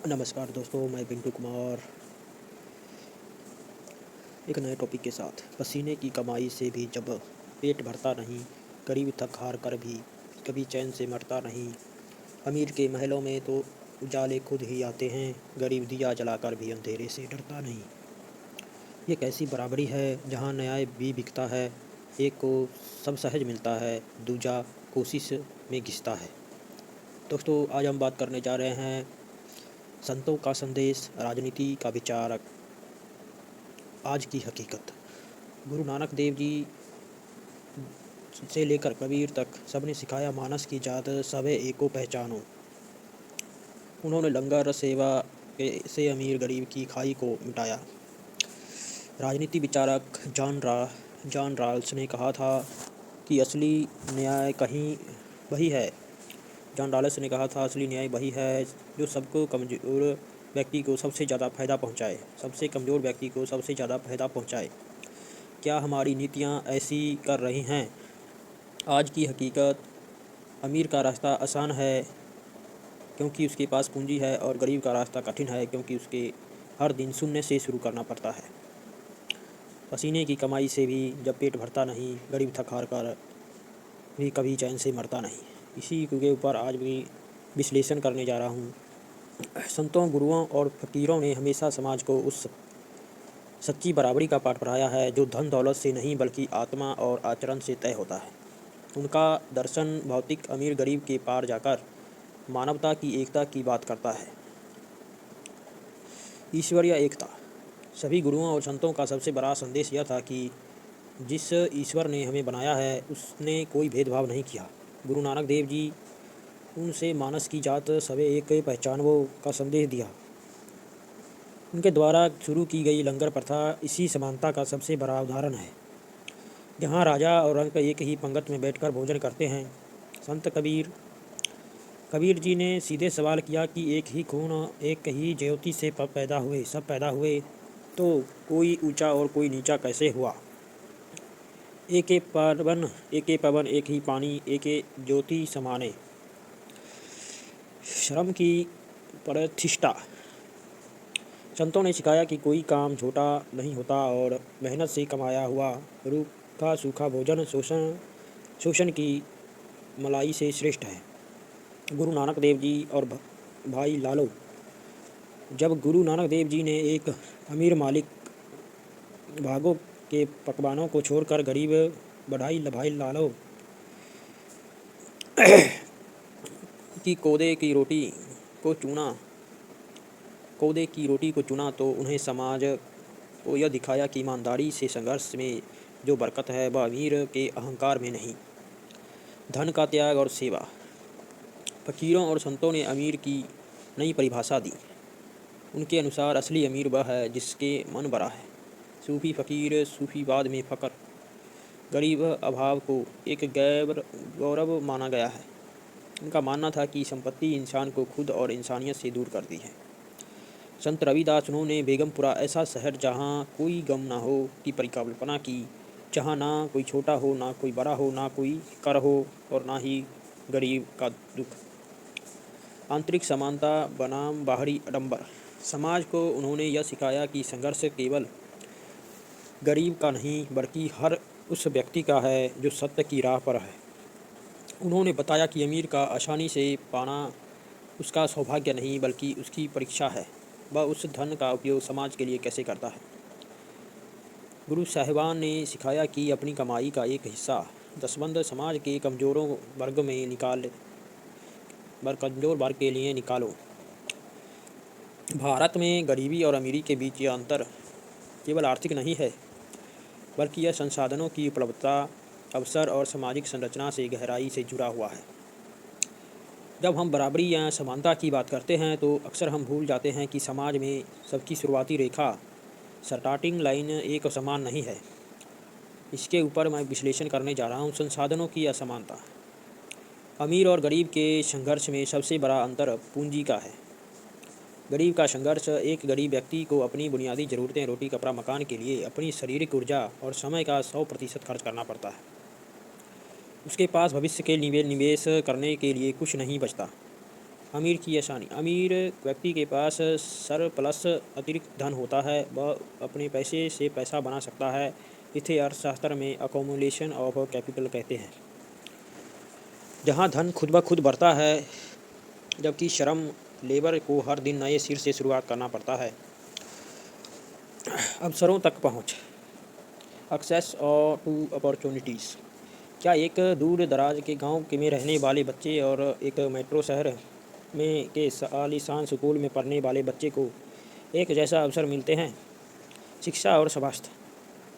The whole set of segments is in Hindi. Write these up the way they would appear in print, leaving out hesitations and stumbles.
नमस्कार दोस्तों, मैं पिंटू कुमार एक नए टॉपिक के साथ। पसीने की कमाई से भी जब पेट भरता नहीं, गरीब थक हार कर भी कभी चैन से मरता नहीं। अमीर के महलों में तो उजाले खुद ही आते हैं, गरीब दिया जलाकर भी अंधेरे से डरता नहीं। ये कैसी बराबरी है जहाँ न्याय भी बिकता है। एक को सब सहज मिलता है, दूजा कोशिश में घिसता है। दोस्तों, आज हम बात करने जा रहे हैं संतों का संदेश, राजनीति का विचारक, आज की हकीकत। गुरु नानक देव जी से लेकर कबीर तक सबने सिखाया, मानस की जात सबे एको पहचानो। उन्होंने लंगर सेवा से अमीर गरीब की खाई को मिटाया। राजनीति विचारक जॉन रॉल्स ने कहा था कि असली न्याय कहीं वही है। जॉन रॉल्स ने कहा था, असली न्याय वही है जो सबको कमज़ोर व्यक्ति को सबसे ज़्यादा फ़ायदा पहुंचाए, सबसे कमज़ोर व्यक्ति को सबसे ज़्यादा फ़ायदा पहुंचाए। क्या हमारी नीतियां ऐसी कर रही हैं? आज की हकीकत, अमीर का रास्ता आसान है क्योंकि उसके पास पूंजी है, और गरीब का रास्ता कठिन है क्योंकि उसके हर दिन शून्य से शुरू करना पड़ता है। पसीने की कमाई से भी जब पेट भरता नहीं, गरीब थक हार कर भी कभी चैन से मरता नहीं। इसी के ऊपर आज भी विश्लेषण करने जा रहा हूँ। संतों, गुरुओं और फकीरों ने हमेशा समाज को उस सच्ची बराबरी का पाठ पढ़ाया है जो धन दौलत से नहीं बल्कि आत्मा और आचरण से तय होता है। उनका दर्शन भौतिक अमीर गरीब के पार जाकर मानवता की एकता की बात करता है। ईश्वरीय एकता। सभी गुरुओं और संतों का सबसे बड़ा संदेश यह था कि जिस ईश्वर ने हमें बनाया है उसने कोई भेदभाव नहीं किया। गुरु नानक देव जी उनसे मानस की जात सवे एक पहचानवो का संदेश दिया। उनके द्वारा शुरू की गई लंगर प्रथा इसी समानता का सबसे बड़ा उदाहरण है, जहाँ राजा और रंक एक ही पंगत में बैठकर भोजन करते हैं। संत कबीर जी ने सीधे सवाल किया कि एक ही खून, एक ही ज्योति से सब पैदा हुए, तो कोई ऊंचा और कोई नीचा कैसे हुआ? एक पवन, एक ही पानी, एक ज्योति समाने। श्रम की प्रतिष्ठा। संतों ने सिखाया कि कोई काम छोटा नहीं होता और मेहनत से कमाया हुआ रूखा सूखा भोजन शोषण की मलाई से श्रेष्ठ है। गुरु नानक देव जी और भाई लालो। जब गुरु नानक देव जी ने एक अमीर मालिक भागों के पकवानों को छोड़कर गरीब भाई लालो की कोदे की रोटी को चुना तो उन्हें समाज को यह दिखाया कि ईमानदारी से संघर्ष में जो बरकत है वह अमीर के अहंकार में नहीं, धन का त्याग और सेवा। फकीरों और संतों ने अमीर की नई परिभाषा दी। उनके अनुसार असली अमीर वह है जिसके मन बड़ा है। सूफी फकीर सूफीवाद में फ़क्र, गरीब अभाव को एक गौरव माना गया है। उनका मानना था कि संपत्ति इंसान को खुद और इंसानियत से दूर करती है। संत रविदास, उन्होंने बेगमपुरा, ऐसा शहर जहाँ कोई गम ना हो, की परिकल्पना की, जहाँ ना कोई छोटा हो, ना कोई बड़ा हो, ना कोई कर हो और ना ही गरीब का दुख। आंतरिक समानता बनाम बाहरी आडंबर। समाज को उन्होंने यह सिखाया कि संघर्ष केवल गरीब का नहीं बल्कि हर उस व्यक्ति का है जो सत्य की राह पर है। उन्होंने बताया कि अमीर का आसानी से पाना उसका सौभाग्य नहीं बल्कि उसकी परीक्षा है, वह उस धन का उपयोग समाज के लिए कैसे करता है। गुरु साहिबान ने सिखाया कि अपनी कमाई का एक हिस्सा दसबंद समाज के कमज़ोर वर्ग के लिए निकालो। भारत में गरीबी और अमीरी के बीच यह अंतर केवल आर्थिक नहीं है बल्कि यह संसाधनों की उपलब्धता, अवसर और सामाजिक संरचना से गहराई से जुड़ा हुआ है। जब हम बराबरी या समानता की बात करते हैं तो अक्सर हम भूल जाते हैं कि समाज में सबकी शुरुआती रेखा, स्टार्टिंग लाइन एक समान नहीं है। इसके ऊपर मैं विश्लेषण करने जा रहा हूँ। संसाधनों की असमानता। अमीर और गरीब के संघर्ष में सबसे बड़ा अंतर पूंजी का है। गरीब का संघर्ष, एक गरीब व्यक्ति को अपनी बुनियादी ज़रूरतें, रोटी कपड़ा मकान के लिए अपनी शारीरिक ऊर्जा और समय का 100% खर्च करना पड़ता है। उसके पास भविष्य के लिए निवेश करने के लिए कुछ नहीं बचता। अमीर की आसानी। अमीर व्यक्ति के पास सरप्लस अतिरिक्त धन होता है, वह अपने पैसे से पैसा बना सकता है। इसे अर्थशास्त्र में अकोमुलेशन ऑफ कैपिटल कहते हैं, जहाँ धन खुद ब खुद बढ़ता है, जबकि श्रम लेबर को हर दिन नए सिर से शुरुआत करना पड़ता है। अवसरों तक पहुँच, एक्सेस और टू अपॉर्चुनिटीज़। क्या एक दूर दराज के गांव के में रहने वाले बच्चे और एक मेट्रो शहर में के आलीशान स्कूल में पढ़ने वाले बच्चे को एक जैसा अवसर मिलते हैं? शिक्षा और स्वास्थ्य।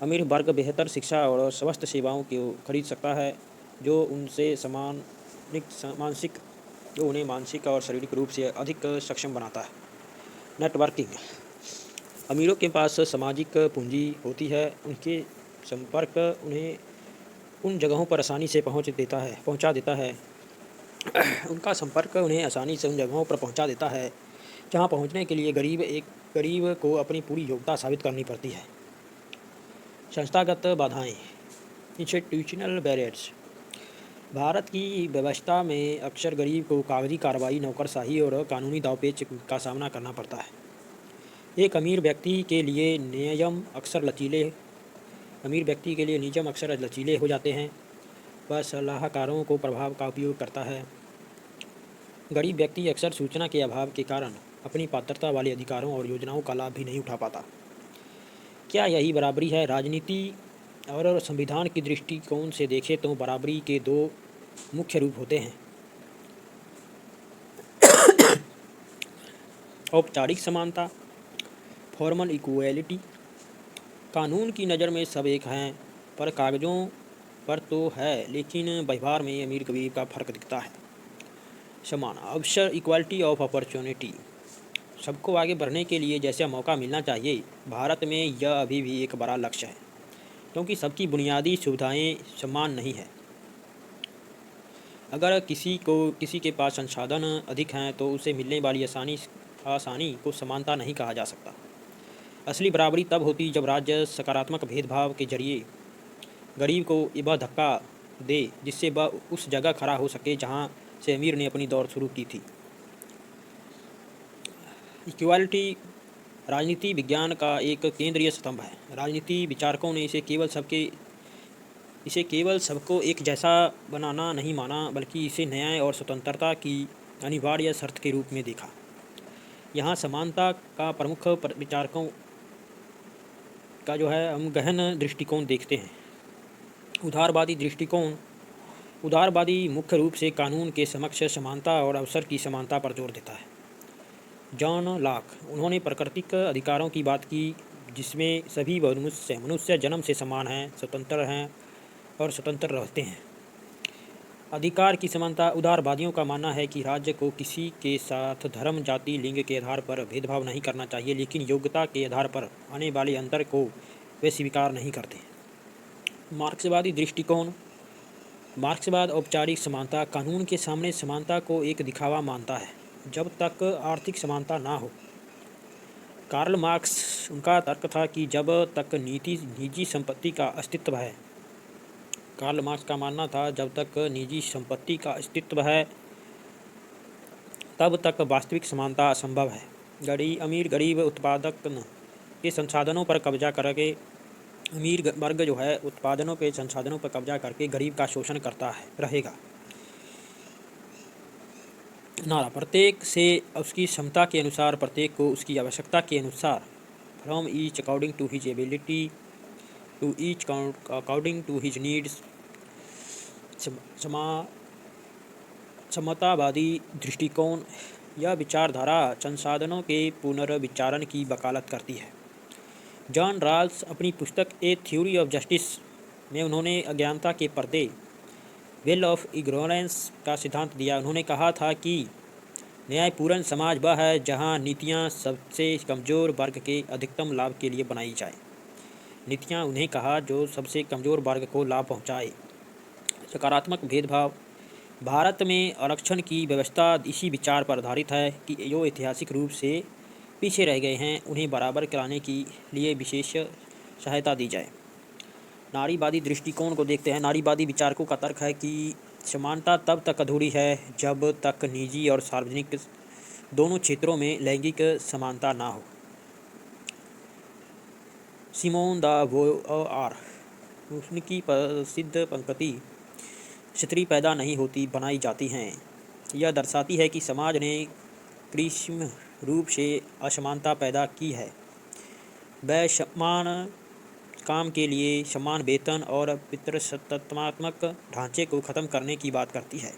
अमीर वर्ग बेहतर शिक्षा और स्वास्थ्य सेवाओं को खरीद सकता है, जो उनसे मानसिक जो उन्हें मानसिक और शारीरिक रूप से अधिक सक्षम बनाता है। नेटवर्किंग। अमीरों के पास सामाजिक पूंजी होती है, उनके संपर्क उन्हें उन जगहों पर आसानी से पहुंचा देता है उनका संपर्क उन्हें आसानी से उन जगहों पर पहुंचा देता है जहां पहुंचने के लिए गरीब को अपनी पूरी योग्यता साबित करनी पड़ती है। संस्थागत बाधाएं, इंस्टीट्यूशनल बैरियर्स। भारत की व्यवस्था में अक्सर गरीब को कागजी कार्रवाई, नौकरशाही और कानूनी दावपेच का सामना करना पड़ता है। एक अमीर व्यक्ति के लिए नियम अक्सर लचीले हो जाते हैं। वह सलाहकारों को प्रभाव का उपयोग करता है। गरीब व्यक्ति अक्सर सूचना के अभाव के कारण अपनी पात्रता वाले अधिकारों और योजनाओं का लाभ भी नहीं उठा पाता। क्या यही बराबरी है? राजनीति और संविधान की दृष्टिकोण से देखें तो बराबरी के दो मुख्य रूप होते हैं। औपचारिक समानता, फॉर्मल इक्वलिटी। कानून की नज़र में सब एक हैं, पर कागज़ों पर तो है, लेकिन व्यवहार में अमीर गरीब का फर्क दिखता है। समान अवसर, इक्वालिटी ऑफ अपॉर्चुनिटी। सबको आगे बढ़ने के लिए जैसा मौका मिलना चाहिए, भारत में यह अभी भी एक बड़ा लक्ष्य है, क्योंकि सबकी बुनियादी सुविधाएं समान नहीं है। अगर किसी के पास संसाधन अधिक हैं तो उसे मिलने वाली आसानी को समानता नहीं कहा जा सकता। असली बराबरी तब होती जब राज्य सकारात्मक भेदभाव के जरिए गरीब को वह धक्का दे जिससे वह उस जगह खड़ा हो सके जहां से अमीर ने अपनी दौड़ शुरू की थी। इक्वालिटी राजनीति विज्ञान का एक केंद्रीय स्तंभ है। राजनीति विचारकों ने इसे केवल सबको एक जैसा बनाना नहीं माना, बल्कि इसे न्याय और स्वतंत्रता की अनिवार्य शर्त के रूप में देखा। यहाँ समानता का प्रमुख विचारकों का हम गहन दृष्टिकोण देखते हैं। उदारवादी मुख्य रूप से कानून के समक्ष समानता और अवसर की समानता पर जोर देता है। जॉन लॉक, उन्होंने प्राकृतिक अधिकारों की बात की, जिसमें सभी मनुष्य जन्म से समान हैं, स्वतंत्र हैं और स्वतंत्र रहते हैं। अधिकार की समानता। उदारवादियों का मानना है कि राज्य को किसी के साथ धर्म, जाति, लिंग के आधार पर भेदभाव नहीं करना चाहिए, लेकिन योग्यता के आधार पर आने वाले अंतर को वे स्वीकार नहीं करते। मार्क्सवादी दृष्टिकोण। मार्क्सवाद औपचारिक समानता, कानून के सामने समानता को एक दिखावा मानता है जब तक आर्थिक समानता ना हो। कार्ल मार्क्स, उनका तर्क था कि जब तक निजी संपत्ति का अस्तित्व है कार्ल मार्क्स का मानना था जब तक निजी संपत्ति का अस्तित्व है तब तक वास्तविक समानता असंभव है। अमीर गरीब उत्पादक के संसाधनों पर कब्जा करके अमीर वर्ग उत्पादनों के संसाधनों पर कब्जा करके गरीब का शोषण करता रहेगा। नारा, प्रत्येक से उसकी क्षमता के अनुसार, प्रत्येक को उसकी आवश्यकता के अनुसार, from each according to his ability to each according to his needs. समतावादी दृष्टिकोण। यह विचारधारा संसाधनों के पुनर्विचारण की वकालत करती है। जॉन रॉल्स, अपनी पुस्तक ए थ्योरी ऑफ जस्टिस में उन्होंने अज्ञानता के पर्दे, वेल ऑफ इग्नोरेंस का सिद्धांत दिया। उन्होंने कहा था कि न्यायपूर्ण समाज वह है जहां नीतियां सबसे कमज़ोर वर्ग के अधिकतम लाभ के लिए बनाई जाए। नीतियां उन्हें कहा जो सबसे कमज़ोर वर्ग को लाभ पहुंचाए। सकारात्मक भेदभाव। भारत में आरक्षण की व्यवस्था इसी विचार पर आधारित है कि जो ऐतिहासिक रूप से पीछे रह गए हैं उन्हें बराबर कराने के लिए विशेष सहायता दी जाए। नारीवादी दृष्टिकोण को देखते हैं। नारीवादी विचारकों का तर्क है कि समानता तब तक अधूरी है जब तक निजी और सार्वजनिक दोनों क्षेत्रों में लैंगिक समानता ना हो। सिमोन द बोआर, उनकी प्रसिद्ध पंक्ति "स्त्री पैदा नहीं होती, बनाई जाती हैं", यह दर्शाती है कि समाज ने कृत्रिम रूप से असमानता पैदा की है। वह समान काम के लिए समान वेतन और पितृसत्तात्मक ढांचे को खत्म करने की बात करती है।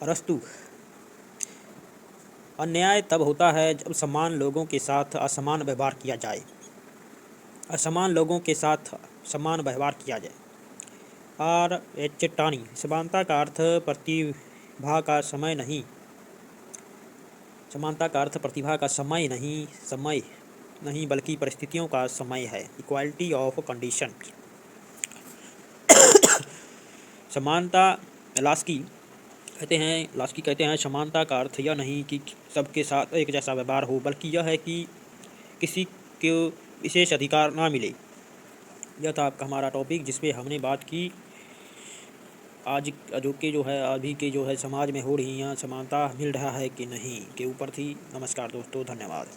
अरस्तु, अन्याय तब होता है जब समान लोगों के साथ असमान व्यवहार किया जाए। असमान लोगों के साथ समान व्यवहार किया जाए। आर एच टानी, समानता का अर्थ प्रतिभा का समय नहीं, समानता का अर्थ प्रतिभा का समय नहीं बल्कि परिस्थितियों का समय है। Equality of condition. समानता, लास्की कहते हैं समानता का अर्थ यह नहीं कि सबके साथ एक जैसा व्यवहार हो, बल्कि यह है कि किसी को विशेष अधिकार ना मिले। यह था आपका हमारा टॉपिक जिसपे हमने बात की आज अभी के जो है समाज में हो रही हैं समानता मिल रहा है कि नहीं के ऊपर थी। नमस्कार दोस्तों, धन्यवाद।